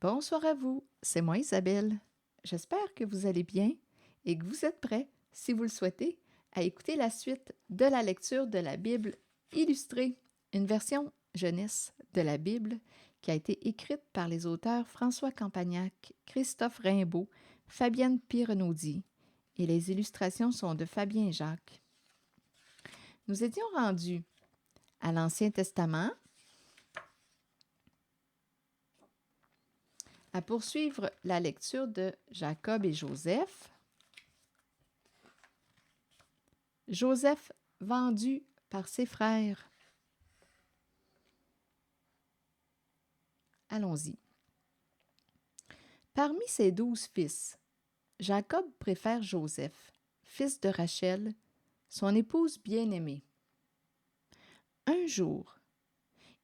Bonsoir à vous, c'est moi Isabelle. J'espère que vous allez bien et que vous êtes prêts, si vous le souhaitez, à écouter la suite de la lecture de la Bible illustrée, une version jeunesse de la Bible qui a été écrite par les auteurs François Campagnac, Christophe Rimbaud, Fabienne Pirenaudy et les illustrations sont de Fabien Jacques. Nous étions rendus à l'Ancien Testament, à poursuivre la lecture de Jacob et Joseph. Joseph vendu par ses frères. Allons-y. Parmi ses 12 fils, Jacob préfère Joseph, fils de Rachel, son épouse bien-aimée. Un jour,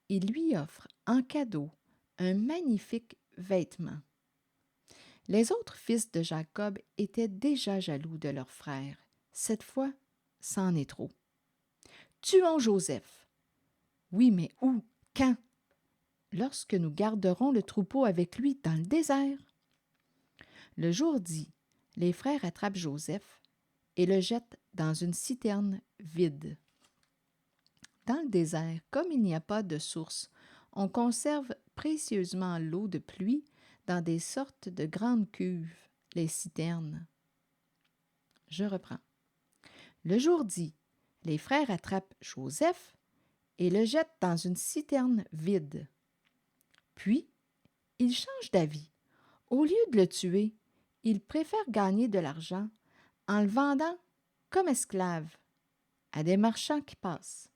il lui offre en cadeau un magnifique vêtement. Les autres fils de Jacob étaient déjà jaloux de leur frère. Cette fois, c'en est trop. Tuons Joseph. Oui, mais où? Quand? Lorsque nous garderons le troupeau avec lui dans le désert. Le jour dit, les frères attrapent Joseph et le jettent dans une citerne vide. Dans le désert, comme il n'y a pas de source, on conserve précieusement l'eau de pluie dans des sortes de grandes cuves, les citernes. Je reprends. Le jour dit, les frères attrapent Joseph et le jettent dans une citerne vide. Puis, ils changent d'avis. Au lieu de le tuer, ils préfèrent gagner de l'argent en le vendant comme esclave à des marchands qui passent.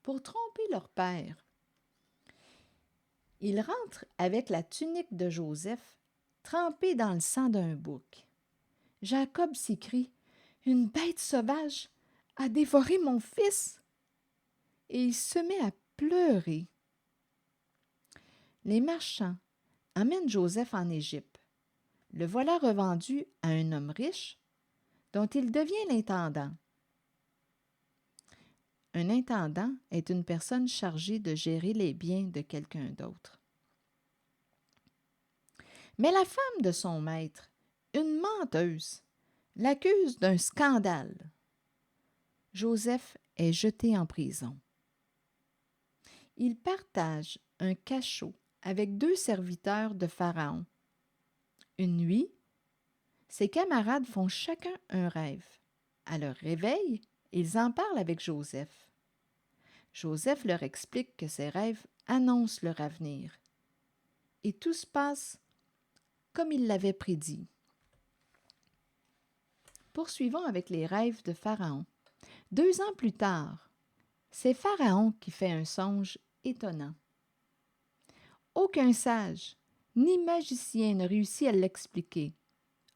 Pour tromper leur père, ils rentrent avec la tunique de Joseph trempée dans le sang d'un bouc. Jacob s'écrie « Une bête sauvage a dévoré mon fils !» et il se met à pleurer. Les marchands amènent Joseph en Égypte. Le voilà revendu à un homme riche dont il devient l'intendant. Un intendant est une personne chargée de gérer les biens de quelqu'un d'autre. Mais la femme de son maître, une menteuse, l'accuse d'un scandale. Joseph est jeté en prison. Il partage un cachot avec 2 serviteurs de Pharaon. Une nuit, ses camarades font chacun un rêve. À leur réveil, ils en parlent avec Joseph. Joseph leur explique que ses rêves annoncent leur avenir. Et tout se passe comme il l'avait prédit. Poursuivons avec les rêves de Pharaon. 2 ans plus tard, c'est Pharaon qui fait un songe étonnant. Aucun sage ni magicien ne réussit à l'expliquer.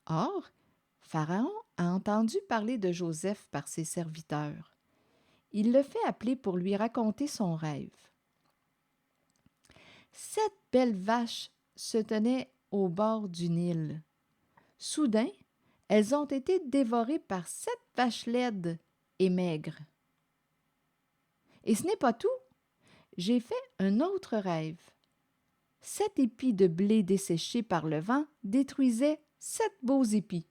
Or, Pharaon a entendu parler de Joseph par ses serviteurs. Il le fait appeler pour lui raconter son rêve. 7 belles vaches se tenaient au bord du Nil. Soudain, elles ont été dévorées par 7 vaches laides et maigres. Et ce n'est pas tout. J'ai fait un autre rêve. 7 épis de blé desséchés par le vent détruisaient 7 beaux épis.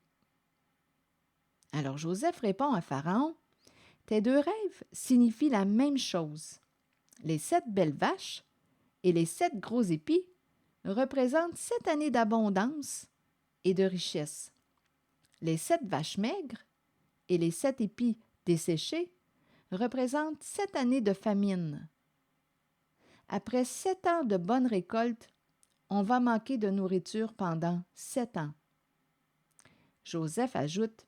Alors Joseph répond à Pharaon, « Tes 2 rêves signifient la même chose. Les 7 belles vaches et les 7 gros épis représentent 7 années d'abondance et de richesse. Les 7 vaches maigres et les 7 épis desséchés représentent 7 années de famine. Après 7 ans de bonne récolte, on va manquer de nourriture pendant 7 ans. » Joseph ajoute,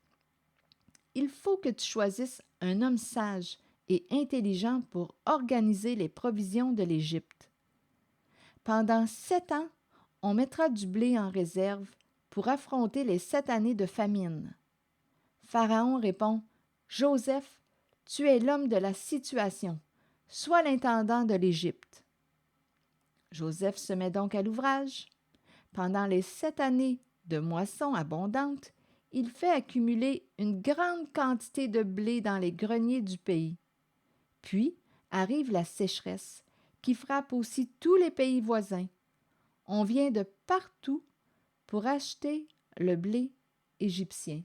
« Il faut que tu choisisses un homme sage et intelligent pour organiser les provisions de l'Égypte. Pendant 7 ans, on mettra du blé en réserve pour affronter les 7 années de famine. » Pharaon répond, « Joseph, tu es l'homme de la situation. Sois l'intendant de l'Égypte. » Joseph se met donc à l'ouvrage. Pendant les 7 années de moisson abondante, il fait accumuler une grande quantité de blé dans les greniers du pays. Puis arrive la sécheresse, qui frappe aussi tous les pays voisins. On vient de partout pour acheter le blé égyptien.